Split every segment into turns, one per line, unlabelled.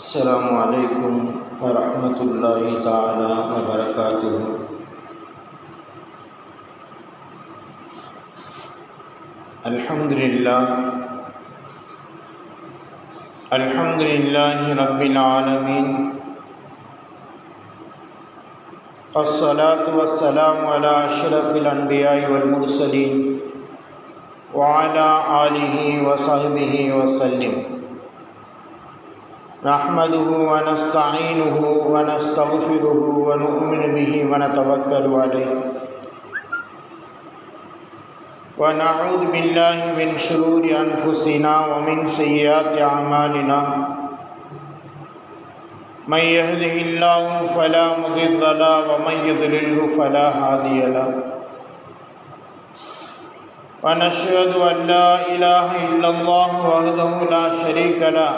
السلام عليكم ورحمة الله تعالى وبركاته. الحمد لله رب العالمين، الصلاة والسلام على أشرف الأنبياء والمرسلين وعلى آله وصحبه وسلم. نحمده ونستعينه ونستغفره ونؤمن به ونتوكل عليه، ونعوذ بالله من شرور أنفسنا ومن سيئات أعمالنا. من يهده الله فلا مضل له ومن يضلله فلا هادي له. ونشهد أن لا إله إلا الله وحده لا شريك له،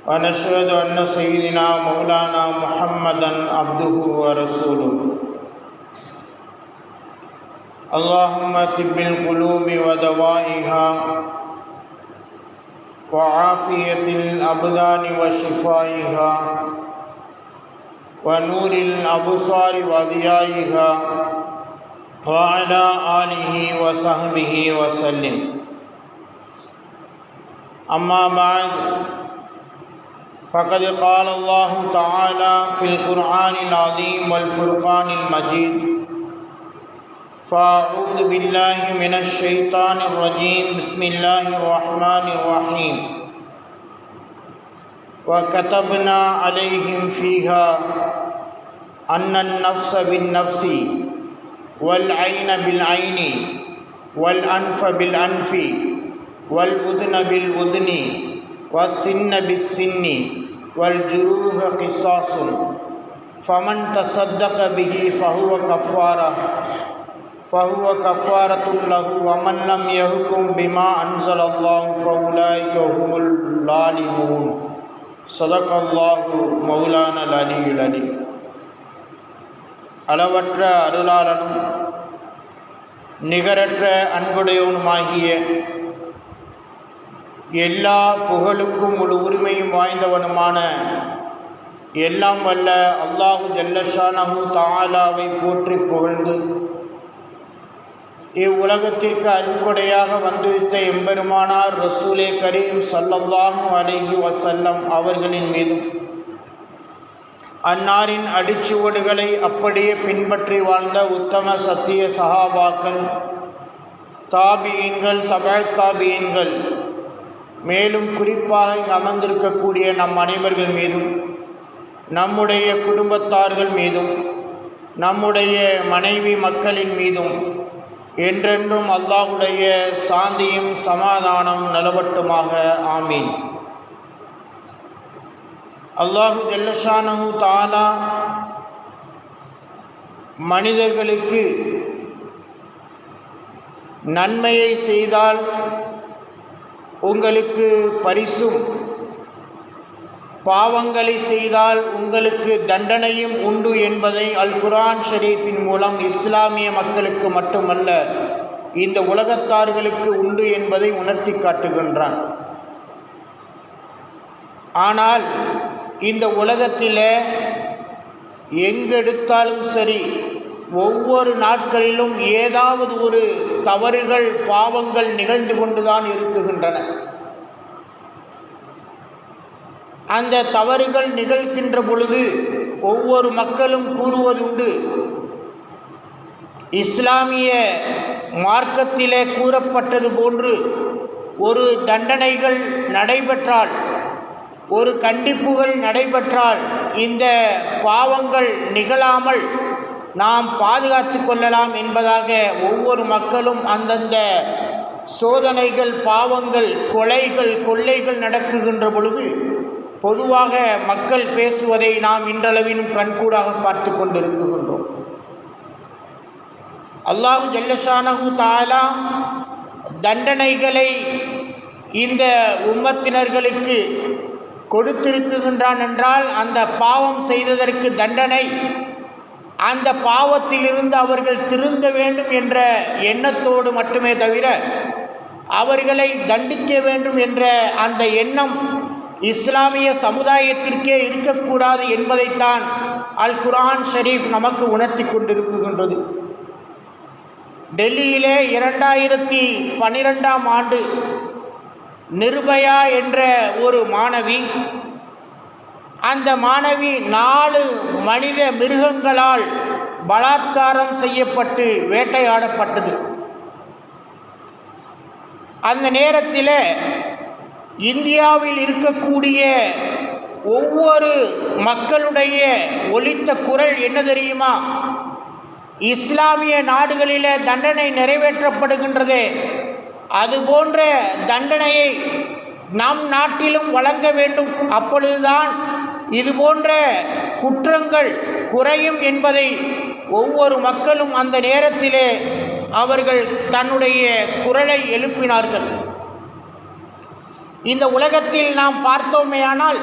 ونشهد أن سيدنا مولانا محمدا عبده ورسوله. اللهم طب القلوب ودوائها وعافية الأبدان وشفائها ونور الأبصار وضيائها وعلى آله وصحبه وسلم. أما بعد، فقد قال الله تعالى في القرآن العظيم والفرقان المجيد: فأعوذ بالله من الشيطان الرجيم، بسم الله الرحمن الرحيم. وكتبنا عليهم فيها أن النفس بالنفس والعين بالعين والأنف بالأنف والأذن بالأذن والسن بالسن والجروح قصاص، فمن تصدق به فهو كفارة له، ومن لم يحكم بما أنزل الله فأولئك هم الظالمون. صدق الله مولانا العلي العليم. அளவற்ற அருளாளனும் நிகரற்ற அன்புடையவனுமாகிய எல்லா புகழுக்கும் முழு உரிமையும் வாய்ந்தவனுமான எல்லாம் வல்ல அல்லாஹு ஜல்லஷானஹு தஆலாவை போற்றி புகழ்ந்து, இவ்வுலகத்திற்கு அருட்கொடையாக வந்துவிட்ட எம்பெருமானார் ரசூலே கரீம் ஸல்லல்லாஹு அலைஹி வஸல்லம் அவர்களின் மீதும், அன்னாரின் அடிச்சுவடுகளை அப்படியே பின்பற்றி வாழ்ந்த உத்தம சத்திய சஹாபாக்கள், தாபியீன்கள், தபஅத் தாபியீன்கள், மேலும் குறிப்பாக இங்கு அமர்ந்திருக்கக்கூடிய நம் அனைவர்கள் மீதும், நம்முடைய குடும்பத்தார்கள் மீதும், நம்முடைய மனைவி மக்களின் மீதும் என்றென்றும் அல்லாஹ்வுடைய சாந்தியும் சமாதானம் நிலவட்டுமாக. ஆமீன். அல்லாஹு ஜல்லஷானஹு தஆலா மனிதர்களுக்கு நன்மையை செய்தால் உங்களுக்கு பரிசும், பாவங்களை செய்தால் உங்களுக்கு தண்டனையும் உண்டு என்பதை அல் குர்ஆன் ஷரீஃபின் மூலம் இஸ்லாமிய மக்களுக்கு மட்டுமல்ல, இந்த உலகத்தார்களுக்கு உண்டு என்பதை உணர்த்தி காட்டுகின்றான். ஆனால் இந்த உலகத்தில் எங்கெடுத்தாலும் சரி, ஒவ்வொரு நாட்களிலும் ஏதாவது ஒரு தவறுகள், பாவங்கள் நிகழ்ந்து கொண்டுதான் இருக்குகின்றன. அந்த தவறுகள் நிகழ்கின்ற பொழுது ஒவ்வொரு மக்களும் கூறுவதுண்டு, இஸ்லாமிய மார்க்கத்திலே கூறப்பட்டது போன்று ஒரு தண்டனைகள் நடைபெற்றால், ஒரு கண்டிப்புகள் நடைபெற்றால் இந்த பாவங்கள் நிகழாமல் நாம் பாதுகாத்து கொள்ளலாம் என்பதாக ஒவ்வொரு மக்களும் அந்தந்த சோதனைகள், பாவங்கள், கொலைகள், கொள்ளைகள் நடக்குகின்ற பொழுது பொதுவாக மக்கள் பேசுவதை நாம் இன்றளவிலும் கண்கூடாக பார்த்து கொண்டிருக்கின்றோம். அல்லாஹு ஜல்லஷானஹு தஆலா தண்டனைகளை இந்த உம்மத்தினர்களுக்கு கொடுத்திருக்குகின்றான் என்றால், அந்த பாவம் செய்ததற்கு தண்டனை, அந்த பாவத்திலிருந்து அவர்கள் திருந்த வேண்டும் என்ற எண்ணத்தோடு மட்டுமே தவிர அவர்களை தண்டிக்க வேண்டும் என்ற அந்த எண்ணம் இஸ்லாமிய சமுதாயத்திற்கே இருக்கக்கூடாது என்பதைத்தான் அல் குர்ஆன் ஷரீஃப் நமக்கு உணர்த்தி கொண்டிருக்கின்றது. டெல்லியிலே 2012ஆம் ஆண்டு நிர்பயா என்ற ஒரு மாணவி, அந்த மாணவி 4 மனித மிருகங்களால் பலாத்காரம் செய்யப்பட்டு வேட்டையாடப்பட்டது. அந்த நேரத்தில் இந்தியாவில் இருக்கக்கூடிய ஒவ்வொரு மக்களுடைய ஒலித்த குரல் என்ன தெரியுமா? இஸ்லாமிய நாடுகளில் தண்டனை நிறைவேற்றப்படுகின்றதே, அதுபோன்ற தண்டனையை நம் நாட்டிலும் வழங்க வேண்டும். அப்பொழுதுதான் இதுபோன்ற குற்றங்கள் குறையும் என்பதை ஒவ்வொரு மக்களும் அந்த நேரத்திலே அவர்கள் தன்னுடைய குரலை எழுப்பினார்கள். இந்த உலகத்தில் நாம் பார்த்தோமேயானால்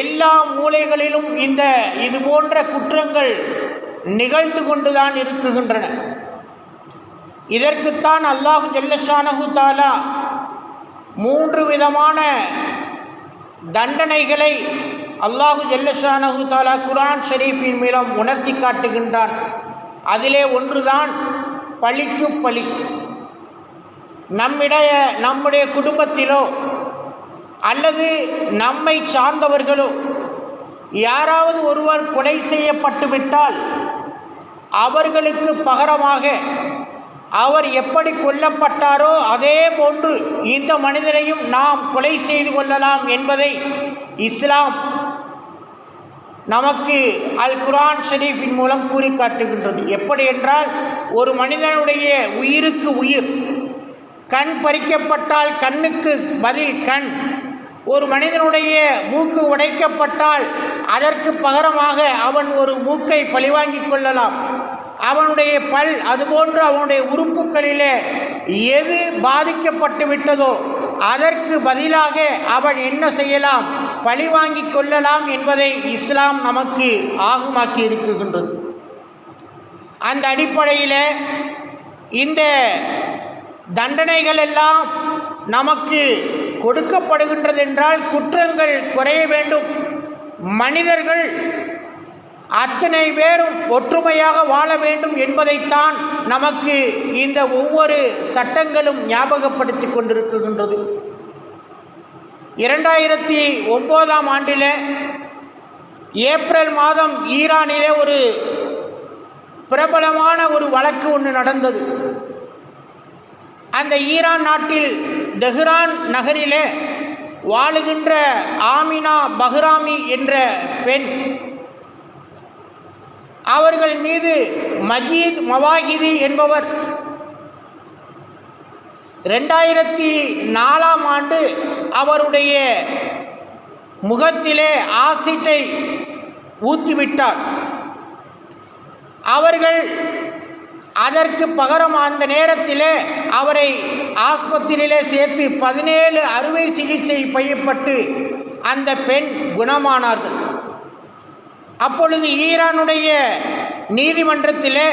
எல்லா மூலைகளிலும் இதுபோன்ற குற்றங்கள் நிகழ்ந்து கொண்டுதான் இருக்குகின்றன. இதற்குத்தான் அல்லாஹ் ஜல்லஷானஹு தஆலா 3 விதமான தண்டனைகளை அல்லாஹ் ஜல்லஷானஹு தஆலா குர்ஆன் ஷரீஃபின் மூலம் உணர்த்தி காட்டுகின்றான். அதிலே ஒன்றுதான் பழிக்கு பழி. நம்முடைய குடும்பத்திலோ அல்லது நம்மை சார்ந்தவர்களோ யாராவது ஒருவர் கொலை செய்யப்பட்டு விட்டால் அவர்களுக்கு பகரமாக அவர் எப்படி கொல்லப்பட்டாரோ அதே போன்று இந்த மனிதரையும் நாம் கொலை செய்து கொள்ளலாம் என்பதை இஸ்லாம் நமக்கு அல் குர்ஆன் ஷரீஃபின் மூலம் கூறி காட்டுகின்றது. எப்படி என்றால், ஒரு மனிதனுடைய உயிருக்கு உயிர், கண் பறிக்கப்பட்டால் கண்ணுக்கு பதில் கண், ஒரு மனிதனுடைய மூக்கு உடைக்கப்பட்டால் அதற்கு பகரமாக அவன் ஒரு மூக்கை பழிவாங்கிக் கொள்ளலாம். அவனுடைய பல், அதுபோன்று அவனுடைய உறுப்புகளிலே எது பாதிக்கப்பட்டு விட்டதோ அதற்கு பதிலாக அவன் என்ன செய்யலாம்? பழிவாங்கிக் கொள்ளலாம் என்பதை இஸ்லாம் நமக்கு ஆகுமாக்கி இருக்குகின்றது. அந்த அடிப்படையில் இந்த தண்டனைகள் எல்லாம் நமக்கு கொடுக்கப்படுகின்றது என்றால் குற்றங்கள் குறைய வேண்டும், மனிதர்கள் அத்தனை பேரும் ஒற்றுமையாக வாழ வேண்டும் என்பதைத்தான் நமக்கு இந்த ஒவ்வொரு சட்டங்களும் ஞாபகப்படுத்தி கொண்டிருக்கின்றது. 2009ஆம் ஆண்டில் ஏப்ரல் மாதம் ஈரானிலே ஒரு பிரபலமான ஒரு வழக்கு ஒன்று நடந்தது. அந்த ஈரான் நாட்டில் தெஹ்ரான் நகரிலே வாழுகின்ற ஆமினா பஹ்ராமி என்ற பெண், அவர்கள் மீது மஜீத் மவாஹிதி என்பவர் 2004ஆம் ஆண்டு அவருடைய முகத்திலே ஆசிட்டை ஊற்றிவிட்டார். அவர்கள் அதற்கு பகரம் அந்த நேரத்திலே அவரை ஆஸ்பத்திரியிலே சேர்த்து 17 அறுவை சிகிச்சை செய்யப்பட்டு அந்த பெண் குணமானார்கள். அப்பொழுது ஈரானுடைய நீதிமன்றத்திலே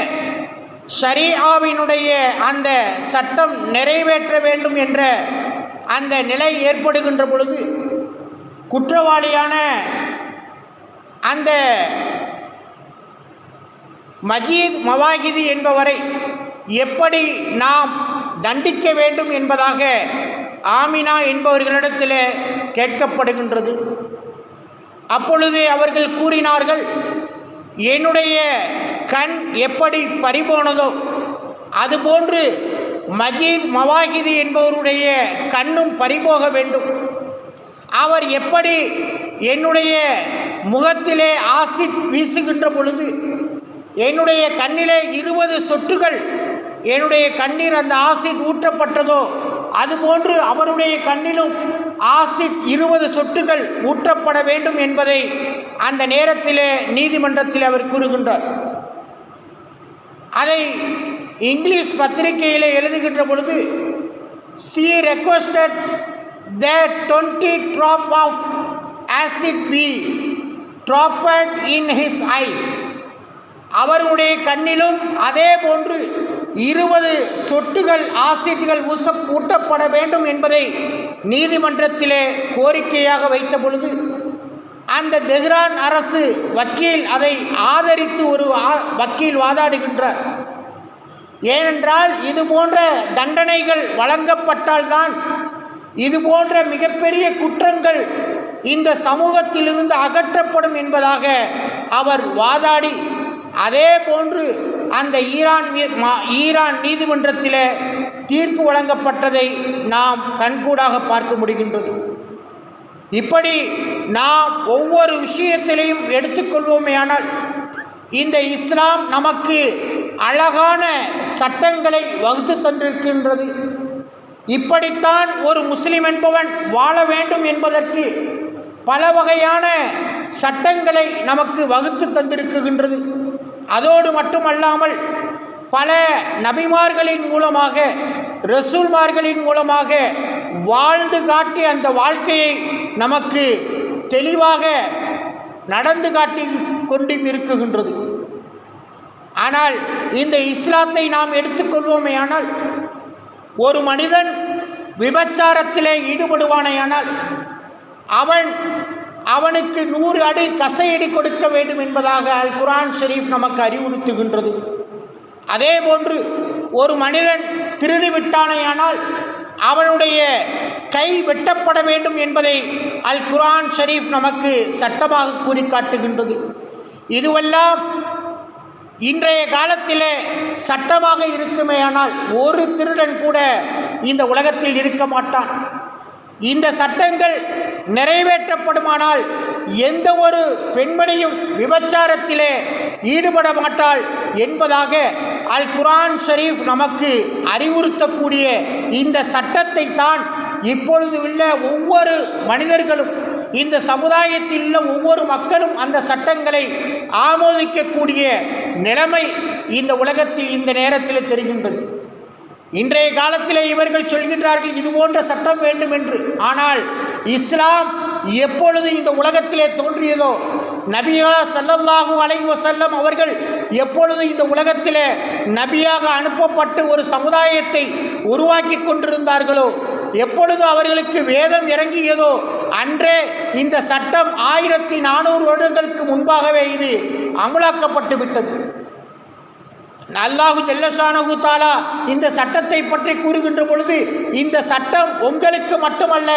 ஷரீஆவினுடைய அந்த சட்டம் நிறைவேற்ற வேண்டும் என்ற அந்த நிலை ஏற்படுகின்ற பொழுது குற்றவாளியான அந்த மஜீத் மவாஹிதி என்பவரை எப்படி நாம் தண்டிக்க வேண்டும் என்பதாக ஆமினா என்பவர்களிடத்தில் கேட்கப்படுகின்றது. அப்பொழுது அவர்கள் கூறினார்கள், என்னுடைய கண் எப்படி பறிபோனதோ அதுபோன்று மஜீத் மவாஹிதி என்பவருடைய கண்ணும் பறிபோக வேண்டும். அவர் எப்படி என்னுடைய முகத்திலே ஆசிட் வீசுகின்ற பொழுது என்னுடைய கண்ணிலே 20 சொட்டுகள் என்னுடைய கண்ணீர் அந்த ஆசிட் ஊற்றப்பட்டதோ அதுபோன்று அவருடைய கண்ணிலும் ஆசிட் 20 சொட்டுகள் ஊற்றப்பட வேண்டும் என்பதை அந்த நேரத்திலே நீதிமன்றத்தில் அவர் கூறுகின்றார். அதை இங்கிலீஷ் பத்திரிகையில் எழுதுகின்ற பொழுது, she requested that 20 drop of acid be dropped in his eyes. அவருடைய கண்ணிலும் அதே போன்று 20 சொட்டுகள் ஆசிட்கள் ஊற்றப்பட வேண்டும் என்பதை நீதிமன்றத்திலே கோரிக்கையாக வைத்த பொழுது அந்த தெஹ்ரான் அரசு வக்கீல் அதை ஆதரித்து ஒரு வக்கீல் வாதாடுகின்றார். ஏனென்றால் இது போன்ற தண்டனைகள் வழங்கப்பட்டால்தான் இது போன்ற மிகப்பெரிய குற்றங்கள் இந்த சமூகத்திலிருந்து அகற்றப்படும் என்பதாக அவர் வாதாடி, அதே போன்று அந்த ஈரான் நீதிமன்றத்தில் தீர்ப்பு வழங்கப்பட்டதை நாம் கண்கூடாக பார்க்க முடிகின்றது. இப்படி நாம் ஒவ்வொரு விஷயத்திலையும் எடுத்துக்கொள்வோமேயானால் இந்த இஸ்லாம் நமக்கு அழகான சட்டங்களை வகுத்து தந்திருக்கின்றது. இப்படித்தான் ஒரு முஸ்லிம் என்பவன் வாழ வேண்டும் என்பதற்கு பல வகையான சட்டங்களை நமக்கு வகுத்து தந்திருக்கின்றது. அதோடு மட்டுமல்லாமல் பல நபிமார்களின் மூலமாக, ரசூல்மார்களின் மூலமாக வாழ்ந்து காட்டி அந்த வாழ்க்கையை நமக்கு தெளிவாக நடந்து காட்டி கொண்டும் இருக்குகின்றது. ஆனால் இந்த இஸ்லாத்தை நாம் எடுத்துக்கொள்வோமேயானால் ஒரு மனிதன் விபச்சாரத்திலே ஈடுபடுவானேயானால் அவனுக்கு 100 அடி கசையடி கொடுக்க வேண்டும் என்பதாக அல் குர்ஆன் ஷரீஃப் நமக்கு அறிவுறுத்துகின்றது. அதே போன்று ஒரு மனிதன் திருடி விட்டானேயானால் அவனுடைய கை வெட்டப்பட வேண்டும் என்பதை அல் குர்ஆன் ஷரீஃப் நமக்கு சட்டமாக கூறி காட்டுகின்றது. இதுவெல்லாம் இன்றைய காலத்திலே சட்டமாக இருக்குமேயானால் ஒரு திருடன் கூட இந்த உலகத்தில் இருக்க மாட்டான். இந்த சட்டங்கள் நிறைவேற்றப்படுமானால் எந்த ஒரு பெண்மணியும் விபச்சாரத்திலே ஈடுபட மாட்டாள் என்பதாக அல் குர்ஆன் ஷரீஃப் நமக்கு அறிவுறுத்தக்கூடிய இந்த சட்டத்தை தான் இப்பொழுது உள்ள ஒவ்வொரு மனிதர்களும், இந்த சமுதாயத்தில் உள்ள ஒவ்வொரு மக்களும் அந்த சட்டங்களை ஆமோதிக்கக்கூடிய நிலைமை இந்த உலகத்தில் இந்த நேரத்தில் தெரிகின்றது. இன்றைய காலத்தில் இவர்கள் சொல்கின்றார்கள் இது போன்ற சட்டம் வேண்டும் என்று. ஆனால் இஸ்லாம் எப்பொழுது இந்த உலகத்திலே தோன்றியதோ, நபியா ஸல்லல்லாஹு அலைஹி வஸல்லம் அவர்கள் எப்பொழுது இந்த உலகத்திலே நபியாக அனுப்பப்பட்டு ஒரு சமுதாயத்தை உருவாக்கி கொண்டிருந்தார்களோ, எப்பொழுது அவர்களுக்கு வேதம் இறங்கியதோ அன்றே இந்த சட்டம் 1400 வருடங்களுக்கு முன்பாகவே இது அமுலாக்கப்பட்டு விட்டது. அல்லாஹு ஜல்லஷானஹு தஆலா இந்த சட்டத்தை பற்றி கூறுகின்ற பொழுது, இந்த சட்டம் உங்களுக்கு மட்டுமல்ல,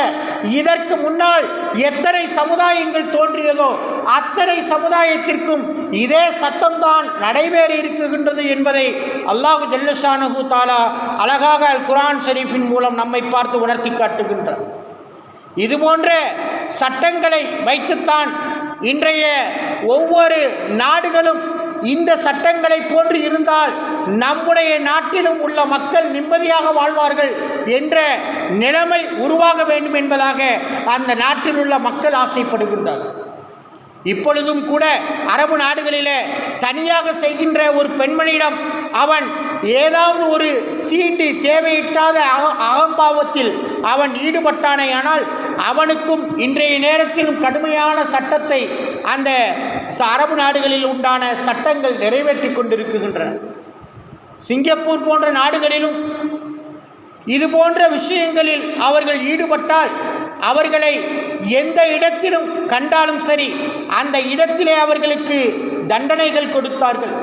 இதற்கு முன்னால் எத்தனை சமுதாயங்கள் தோன்றியதோ அத்தனை சமுதாயத்திற்கும் இதே சட்டம்தான் நடைபெற இருக்குகின்றது என்பதை அல்லாஹு ஜல்லஷானஹு தஆலா அழகாக அல் குர்ஆன் ஷரீஃபின் மூலம் நம்மை பார்த்து உணர்த்தி காட்டுகின்றார். இதுபோன்ற சட்டங்களை வைத்துத்தான் இன்றைய ஒவ்வொரு நாடுகளும் இந்த சட்டங்களை போன்று இருந்தால் நம்முடைய நாட்டிலும் உள்ள மக்கள் நிம்மதியாக வாழ்வார்கள் என்ற நிலைமை உருவாக வேண்டும் என்பதாக அந்த நாட்டில் உள்ள மக்கள் ஆசைப்படுகின்றார்கள். இப்பொழுதும் கூட அரபு நாடுகளிலே தனியாக செய்கின்ற ஒரு பெண்மணியிடம் அவன் ஏதாவது ஒரு சீண்டி தேவையிட்டாத அகம்பாவத்தில் அவன் ஈடுபட்டானேயானால் அவனுக்கும் இன்றைய நேரத்திலும் கடுமையான சட்டத்தை அந்த அரபு நாடுகளில் உண்டான சட்டங்கள் நிறைவேற்றி கொண்டிருக்கின்றன. சிங்கப்பூர் போன்ற நாடுகளிலும் இது போன்ற விஷயங்களில் அவர்கள் ஈடுபட்டால் அவர்களை எந்த இடத்திலும் கண்டாலும் சரி அந்த இடத்திலே அவர்களுக்கு தண்டனைகள் கொடுத்தார்கள்.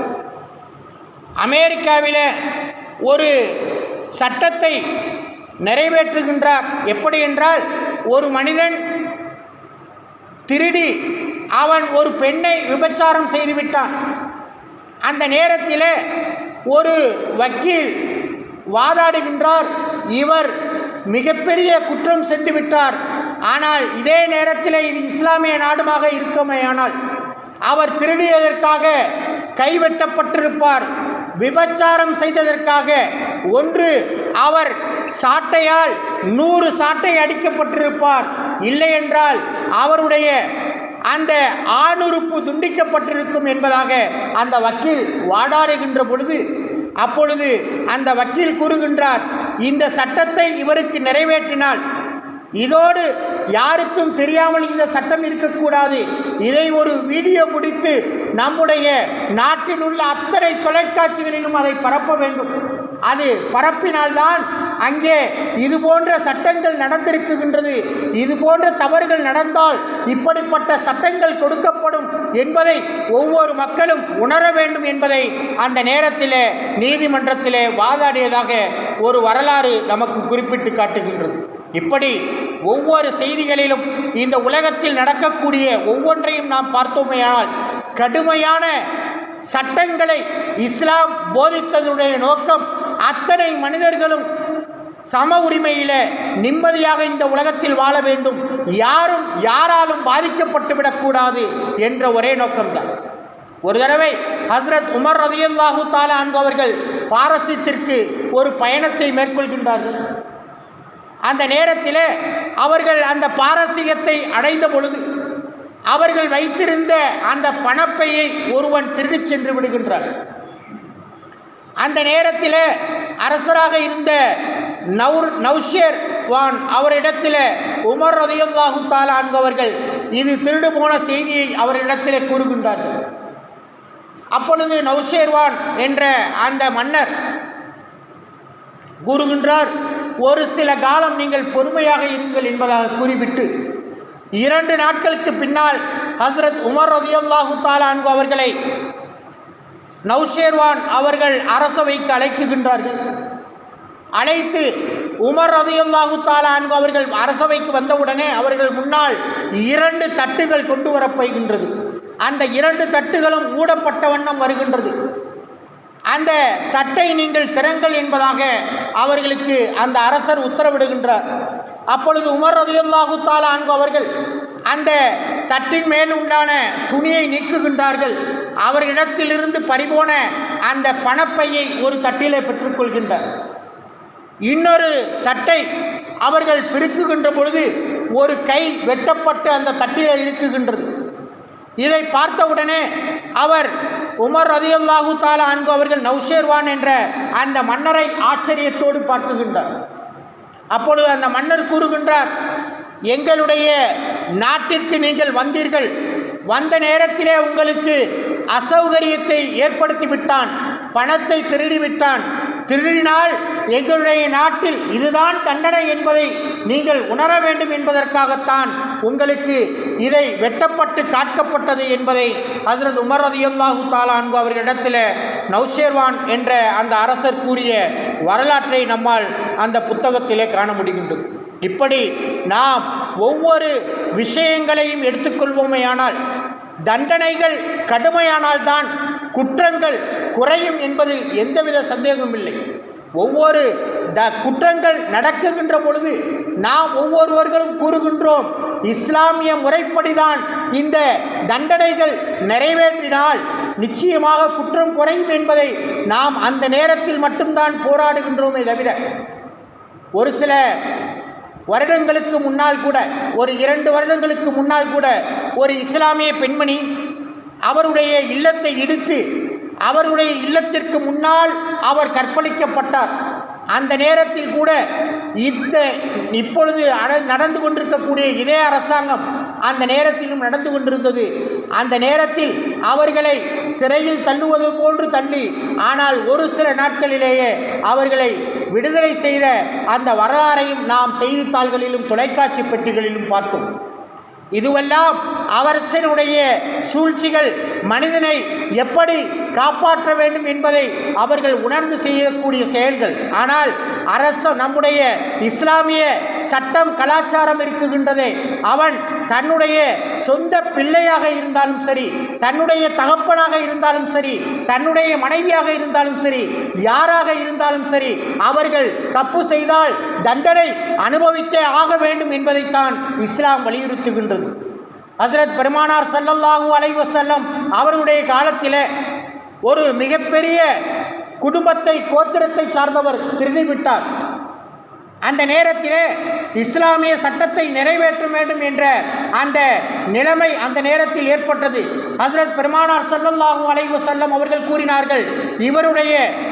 அமெரிக்காவிலே ஒரு சட்டத்தை நிறைவேற்றுகின்றார். எப்படி என்றால், ஒரு மனிதன் திருடி அவன் ஒரு பெண்ணை விபச்சாரம் செய்துவிட்டான். அந்த நேரத்தில் ஒரு வக்கீல் வாதாடுகின்றார், இவர் மிகப்பெரிய குற்றம் சென்று விட்டார். ஆனால் இதே நேரத்தில் இது இஸ்லாமிய நாடுமாக இருக்குமேயானால் அவர் திருடியதற்காக கைவெட்டப்பட்டிருப்பார். விபச்சாரம் செய்ததற்காக ஒன்று அவர் சாட்டையால் 100 சாட்டை அடிக்கப்பட்டிருப்பார், இல்லை என்றால் அவருடைய அந்த ஆணுறுப்பு துண்டிக்கப்பட்டிருக்கும் என்பதாக அந்த வக்கீல் வாதாடுகின்ற பொழுது, அப்பொழுது அந்த வக்கீல் கூறுகின்றார், இந்த சட்டத்தை இவருக்கு நிறைவேற்றினால் இதோடு யாருக்கும் தெரியாமல் இந்த சட்டம் இருக்கக்கூடாது. இதை ஒரு வீடியோ பிடித்து நம்முடைய நாட்டில் உள்ள அத்தனை தொலைக்காட்சிகளிலும் அதை பரப்ப வேண்டும். அது பரப்பினால்தான் அங்கே இது போன்ற சட்டங்கள் நடந்திருக்கின்றது, இது போன்ற தவறுகள் நடந்தால் இப்படிப்பட்ட சட்டங்கள் கொடுக்கப்படும் என்பதை ஒவ்வொரு மக்களும் உணர வேண்டும் என்பதை அந்த நேரத்தில் நீதிமன்றத்தில் வாதாடியதாக ஒரு வரலாறு நமக்கு குறிப்பிட்டு காட்டுகின்றது. இப்படி ஒவ்வொரு செய்திகளிலும் இந்த உலகத்தில் நடக்கக்கூடிய ஒவ்வொன்றையும் நாம் பார்த்தோமேயானால் கடுமையான சட்டங்களை இஸ்லாம் போதித்ததுடைய நோக்கம் அத்தனை மனிதர்களும் சம உரிமையில் நிம்மதியாக இந்த உலகத்தில் வாழ வேண்டும், யாரும் யாராலும் பாதிக்கப்பட்டு விடக்கூடாது என்ற ஒரே நோக்கம்தான். ஒரு தடவை ஹஸ்ரத் உமர் ரலியல்லாஹு தஆலா அன்ஹு அவர்கள் பாரசீகத்திற்கு ஒரு பயணத்தை மேற்கொள்கின்றார்கள். அந்த நேரத்தில் அவர்கள் அந்த பாரசீகத்தை அடைந்த பொழுது அவர்கள் வைத்திருந்த அந்த பணப்பையை ஒருவன் திருடிச் சென்று விடுகின்றார். அந்த நேரத்தில் அரசராக இருந்த நௌஷேர் வான் அவரிடத்தில் உமர் ரலியல்லாஹு தஆலா அன்ஹு அவர்கள் இது திருடு போன செய்தியை அவரிடத்தில் கூறுகின்றார்கள். அப்பொழுது நௌஷேர்வான் என்ற அந்த மன்னர் கூறுகின்றார், ஒரு சில காலம் நீங்கள் பொறுமையாக இருங்கள் என்பதாக கூறிவிட்டு 2 நாட்களுக்கு பின்னால் ஹஸ்ரத் உமர் ரலியல்லாஹு தஆலா அன்ஹு அவர்களை நௌஷேர்வான் அவர்கள் அரசவைக்கு அழைக்குகின்றார்கள். அழைத்து உமர் ரலியல்லாஹு தஆலா அன்ஹு அவர்கள் அரசவைக்கு வந்தவுடனே அவர்கள் முன்னால் 2 தட்டுகள் கொண்டு வரப்படுகின்றது. அந்த 2 தட்டுகளும் ஊடப்பட்ட வண்ணம் வருகின்றது. அந்த தட்டை நீங்கள் திறங்கள் என்பதாக அவர்களுக்கு அந்த அரசர் உத்தரவிடுகின்றார். அப்பொழுது உமர் ரலியல்லாஹு தஆலா அன்ஹு அவர்கள் அந்த தட்டின் மேல் உண்டான துணியை நீக்குகின்றார்கள். அவர்களிடத்திலிருந்து பறிபோன அந்த பணப்பையை ஒரு தட்டிலே பெற்றுக்கொள்கின்றார். இன்னொரு தட்டை அவர்கள் பிரிக்குகின்ற பொழுது ஒரு கை வெட்டப்பட்டு அந்த தட்டிலே இருக்குகின்றது. இதை பார்த்தவுடனே அவர் உமர் ரலியல்லாஹு தஆலா அன்ஹு அவர்கள் நௌஷேர்வான் என்ற அந்த மன்னரை ஆச்சரியத்தோடு பார்க்குகின்றார். அப்பொழுது அந்த மன்னர் கூறுகின்றார், எங்களுடைய நாட்டிற்கு நீங்கள் வந்தீர்கள், வந்த நேரத்திலே உங்களுக்கு அசௌகரியத்தை ஏற்படுத்தி விட்டான், பணத்தை திருடிவிட்டான். திருடினால் எங்களுடைய நாட்டில் இதுதான் தண்டனை என்பதை நீங்கள் உணர வேண்டும் என்பதற்காகத்தான் உங்களுக்கு இதை வெட்டப்பட்டு காட்கப்பட்டது என்பதை ஹஸ்ரத் உமர் ரலியல்லாஹு தஆலா அன்ஹு அவர்களிடத்தில் நௌஷேர்வான் என்ற அந்த அரசர் கூறிய வரலாற்றை நம்மால் அந்த புத்தகத்திலே காண முடிகின்றது. இப்படி நாம் ஒவ்வொரு விஷயங்களையும் எடுத்துக்கொள்வோமேயானால் தண்டனைகள் கடுமையானால்தான் குற்றங்கள் குறையும் என்பதில் எந்தவித சந்தேகமும் இல்லை. ஒவ்வொரு குற்றங்கள் நடக்குகின்ற பொழுது நாம் ஒவ்வொருவர்களும் கூறுகின்றோம், இஸ்லாமிய முறைப்படிதான் இந்த தண்டனைகள் நிறைவேற்றினால் நிச்சயமாக குற்றம் குறையும் என்பதை நாம் அந்த நேரத்தில் மட்டும்தான் போராடுகின்றோமே தவிர ஒரு சில வருடங்களுக்கு முன்னால் கூட, ஒரு 2 வருடங்களுக்கு முன்னால் கூட ஒரு இஸ்லாமிய பெண்மணி அவருடைய இல்லத்தை இடித்து அவருடைய இல்லத்திற்கு முன்னால் அவர் கற்பழிக்கப்பட்டார். அந்த நேரத்தில் கூட இப்பொழுது நடந்து கொண்டிருக்கக்கூடிய இதே அரசாங்கம் அந்த நேரத்திலும் நடந்து கொண்டிருந்தது. அந்த நேரத்தில் அவர்களை சிறையில் தள்ளுவது போன்று தள்ளி, ஆனால் ஒரு சில நாட்களிலேயே அவர்களை விடுதலை செய்த அந்த வரலாறையும் நாம் செய்தித்தாள்களிலும் தொலைக்காட்சி பெட்டிகளிலும் பார்த்தோம். இதுவெல்லாம் அரசனுடைய சூழ்ச்சிகள் மனிதனை எப்படி காப்பாற்ற வேண்டும் என்பதை அவர்கள் உணர்ந்து செய்யக்கூடிய செயல்கள். ஆனால் நம்முடைய இஸ்லாமிய சட்டம் கலாச்சாரம் இருக்குகின்றதே, அவன் தன்னுடைய சொந்த பிள்ளையாக இருந்தாலும் சரி, தன்னுடைய தகப்பனாக இருந்தாலும் சரி, தன்னுடைய மனைவியாக இருந்தாலும் சரி, யாராக இருந்தாலும் சரி, அவர்கள் தப்பு செய்தால் தண்டனை அனுபவித்தே ஆக வேண்டும் என்பதைத்தான் இஸ்லாம் வலியுறுத்துகின்றது. ஹஸ்ரத் பெருமானார் ஸல்லல்லாஹு அலைஹி வஸல்லம் அவருடைய காலத்தில் ஒரு மிகப்பெரிய குடும்பத்தை கோத்திரத்தை சார்ந்தவர் திருடிவிட்டார்.
அந்த நேரத்திலே இஸ்லாமிய சட்டத்தை நிறைவேற்ற வேண்டும் என்ற அந்த நிலைமை அந்த நேரத்தில் ஏற்பட்டது. ஹஸ்ரத் பெருமானார் ஸல்லல்லாஹு அலைஹி வஸல்லம் அவர்கள் கூறினார்கள்,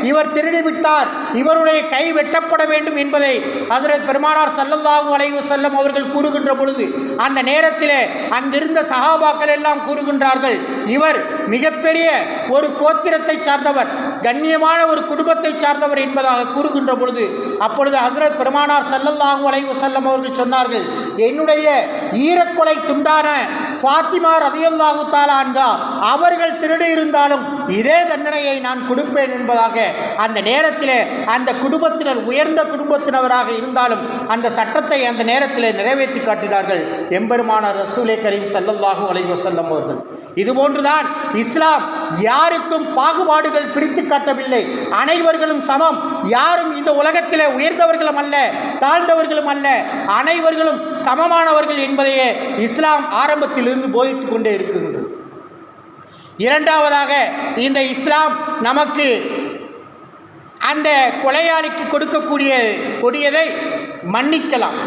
இவர் திருடிவிட்டார், இவருடைய கை வெட்டப்பட வேண்டும் என்பதை ஹஸ்ரத் பெருமானார் ஸல்லல்லாஹு அலைஹி வஸல்லம் அவர்கள் கூறுகின்ற பொழுது அந்த நேரத்திலே அங்கிருந்த சஹாபாக்கள் எல்லாம் கூறுகின்றார்கள், இவர் மிகப்பெரிய ஒரு கோத்திரத்தை சார்ந்தவர், கண்ணியமான ஒரு குடும்பத்தை சார்ந்தவர் என்பதாக கூறுகின்ற பொழுது அப்பொழுது ஹஸ்ரத் பெருமானார் ஸல்லல்லாஹு அலைஹி வஸல்லம் அவர்கள் சொன்னார்கள், என்னுடைய ஈரக்கொலை துண்டான ஃபாத்திமா ரலியல்லாஹு தஆலா அன்ஹா அவர்கள் திருடி இருந்தாலும் இதே தண்டனையை நான் கொடுப்பேன் என்பதாக அந்த நேரத்தில் அந்த குடும்பத்தினர் உயர்ந்த குடும்பத்தினராக இருந்தாலும் அந்த சட்டத்தை அந்த நேரத்தில் நிறைவேற்றி காட்டினார்கள் எம்பெருமானார் ரசூலே கரீம் ஸல்லல்லாஹு அலைஹி வஸல்லம் அவர்கள். இதுபோன்றுதான் இஸ்லாம் யாருக்கும் பாகுபாடுகள் பிரித்து காட்டவில்லை, அனைவர்களும் சமம், யாரும் இந்த உலகத்திலே உயர்ந்தவர்களும் அல்ல தாழ்ந்தவர்களும் அல்ல, அனைவர்களும் சமமானவர்கள் என்பதையே இஸ்லாம் ஆரம்பத்திலிருந்து போதித்துக் கொண்டே இருக்கின்றது. இரண்டாவதாக இந்த இஸ்லாம் நமக்கு அந்த கொலையாளிக்கு கொடுக்கக்கூடிய கொடியதை மன்னிக்கலாம்.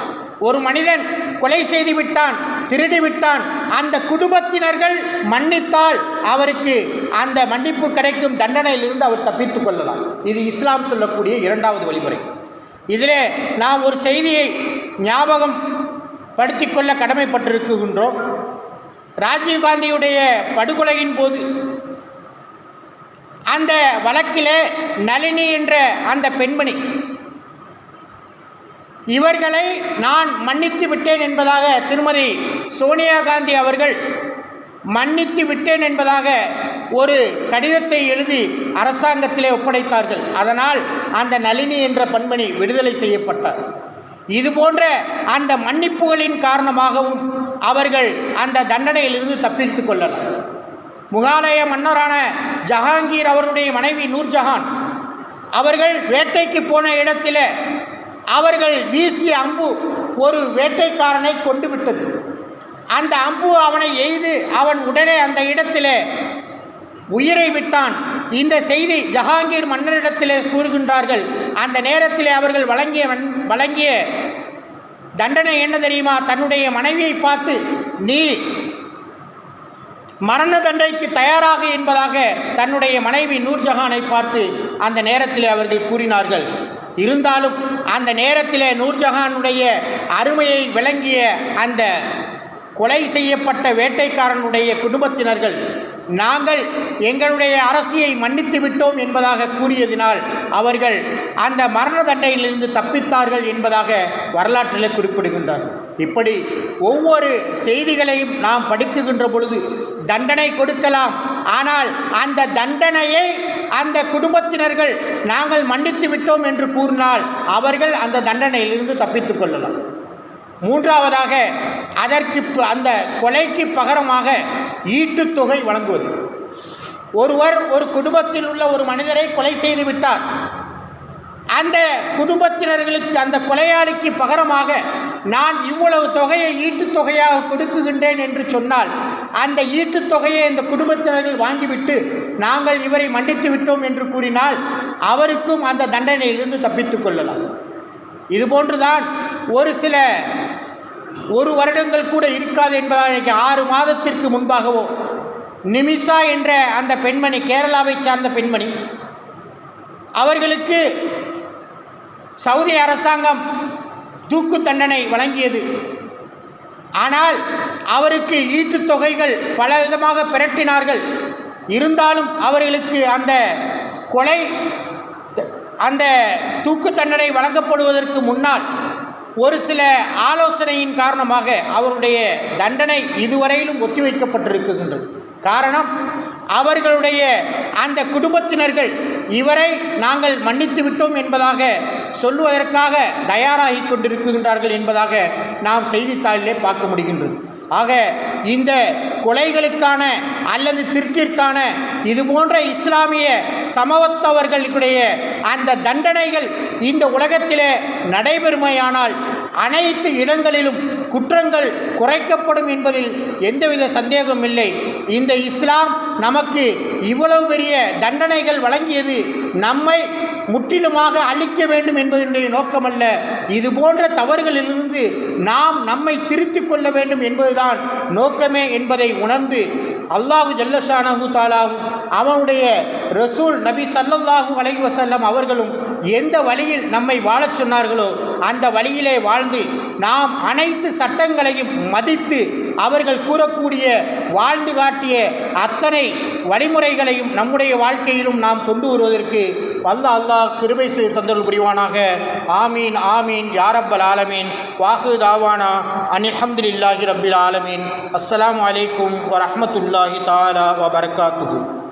ஒரு மனிதன் கொலை செய்து விட்டான், திருடி விட்டான், அந்த குடும்பத்தினர்கள் மன்னித்தால் அவருக்கு அந்த மன்னிப்பு கிடைக்கும் தண்டனையிலிருந்து அவர் தப்பித்துக் கொள்ளலாம். இது இஸ்லாம் சொல்லக்கூடிய இரண்டாவது வழிமுறை. இதிலே நாம் ஒரு செய்தியை ஞாபகம் படுத்திக் கொள்ள கடமைப்பட்டிருக்கின்றோம். ராஜீவ்காந்தியுடைய படுகொலையின் போது அந்த வழக்கிலே நளினி என்ற அந்த பெண்மணி இவர்களை நான் மன்னித்து விட்டேன் என்பதாக திருமதி சோனியா காந்தி அவர்கள் மன்னித்து விட்டேன் என்பதாக ஒரு கடிதத்தை எழுதி அரசாங்கத்திலே ஒப்படைத்தார்கள். அதனால் அந்த நளினி என்ற பெண்மணி விடுதலை செய்யப்பட்டார். இதுபோன்ற அந்த மன்னிப்புகளின் காரணமாகவும் அவர்கள் அந்த தண்டனையிலிருந்து தப்பித்துக் கொள்ளலாம். முகலாய மன்னரான ஜஹாங்கீர் அவருடைய மனைவி நூர்ஜஹான் அவர்கள் வேட்டைக்கு போன இடத்தில் அவர்கள் வீசிய அம்பு ஒரு வேட்டைக்காரனை கொண்டு விட்டது. அந்த அம்பு அவனை எய்து அவன் உடனே அந்த இடத்திலே உயிரை விட்டான். இந்த செய்தி ஜஹாங்கீர் மன்னரிடத்திலே கூறுகின்றார்கள். அந்த நேரத்தில் அவர்கள் வழங்கிய தண்டனை என்ன தெரியுமா? தன்னுடைய மனைவியை பார்த்து நீ மரண தண்டனைக்கு தயாராக என்பதாக தன்னுடைய மனைவி நூர்ஜஹானை பார்த்து அந்த நேரத்தில் அவர்கள் கூறினார்கள். இருந்தாலும் அந்த நேரத்தில் நூர்ஜஹானுடைய அருமையை விளங்கிய அந்த கொலை செய்யப்பட்ட வேட்டைக்காரனுடைய குடும்பத்தினர்கள் நாங்கள் எங்களுடைய அரசியை மன்னித்து விட்டோம் என்பதாக கூறியதினால் அவர்கள் அந்த மரண தண்டனையிலிருந்து தப்பித்தார்கள் என்பதாக வரலாற்றில் குறிப்பிடுகின்றார்கள். இப்படி ஒவ்வொரு செய்திகளையும் நாம் படிக்குகின்ற பொழுது தண்டனை கொடுக்கலாம், ஆனால் அந்த தண்டனையை அந்த குடும்பத்தினர்கள் நாங்கள் மன்னித்து விட்டோம் என்று கூறினால் அவர்கள் அந்த தண்டனையிலிருந்து தப்பித்துக் கொள்ளலாம். மூன்றாவதாக அதற்கு அந்த கொலைக்கு பகரமாக ஈட்டுத்தொகை வழங்குவது. ஒருவர் ஒரு குடும்பத்தில் உள்ள ஒரு மனிதரை கொலை செய்து விட்டார். அந்த குடும்பத்தினர்களுக்கு அந்த கொலையாளிக்கு பகரமாக நான் இவ்வளவு தொகையை ஈட்டுத்தொகையாக கொடுக்குகின்றேன் என்று சொன்னால் அந்த ஈட்டுத்தொகையை இந்த குடும்பத்தினர்கள் வாங்கிவிட்டு நாங்கள் இவரை மன்னித்து விட்டோம் என்று கூறினால் அவருக்கும் அந்த தண்டனையிலிருந்து தப்பித்துக் கொள்ளலாம். இதுபோன்றுதான் ஒரு வருடங்கள் கூட இருக்காது என்பதால் 6 மாதத்திற்கு முன்பாகவோ நிமிஷா என்ற அந்த பெண்மணி, கேரளாவை சார்ந்த பெண்மணி, அவர்களுக்கு சவுதி அரசாங்கம் தூக்கு தண்டனை வழங்கியது. ஆனால் அவருக்கு ஈட்டுத்தொகைகள் பல விதமாக பிரட்டினார்கள். இருந்தாலும் அவர்களுக்கு அந்த தூக்கு தண்டனை வழங்கப்படுவதற்கு முன்னால் ஒரு சில ஆலோசனையின் காரணமாக அவருடைய தண்டனை இதுவரையிலும் ஒத்திவைக்கப்பட்டிருக்கின்றது. காரணம், அவர்களுடைய அந்த குடும்பத்தினர்கள் இவரை நாங்கள் மன்னித்து விட்டோம் என்பதாக சொல்வதற்காக தயாராகி கொண்டிருக்கின்றார்கள் என்பதாக நாம் செய்தித்தாளிலே பார்க்க முடிகின்றது. ஆக இந்த கொலைகளுக்கான அல்லது திருட்டிற்கான இதுபோன்ற இஸ்லாமிய சமவத்தவர்களுடைய அந்த தண்டனைகள் இந்த உலகத்திலே நடைபெறுமையானால் அனைத்து இடங்களிலும் குற்றங்கள் குறைக்கப்படும் என்பதில் எந்தவித சந்தேகமும் இல்லை. இந்த இஸ்லாம் நமக்கு இவ்வளவு பெரிய தண்டனைகள் வழங்கியது நம்மை முற்றிலுமாக அழிக்க வேண்டும் என்பதனுடைய நோக்கமல்ல. இது போன்ற தவறுகளிலிருந்து நாம் நம்மை திருத்திக் கொள்ள வேண்டும் என்பதுதான் நோக்கமே என்பதை உணர்ந்து அல்லாஹு ஜல்லஷானஹு தஆலாவும் அவனுடைய ரசூல் நபி ஸல்லல்லாஹு அலைஹி வஸல்லம் அவர்களும் எந்த வழியில் நம்மை வாழச் சொன்னார்களோ அந்த வழியிலே வாழ்ந்து நாம் அனைத்து சட்டங்களையும் மதித்து அவர்கள் கூறக்கூடிய வாழ்ந்து காட்டிய அத்தனை வழிமுறைகளையும் நம்முடைய வாழ்க்கையிலும் நாம் கொண்டு வருவதற்கு அல்லாஹ் கிருபை செய்து தந்தருள் புரிவானாக. ஆமீன் ஆமீன் யா ரப்பல் ஆலமீன். வாஹு தாவானா அனில் ஹம்துலில்லாஹி ரப்பில் ஆலமீன். அஸ்ஸலாமு அலைக்கும் வரஹ்மத்துல்லாஹி தஆலா வ பரகாத்துஹு.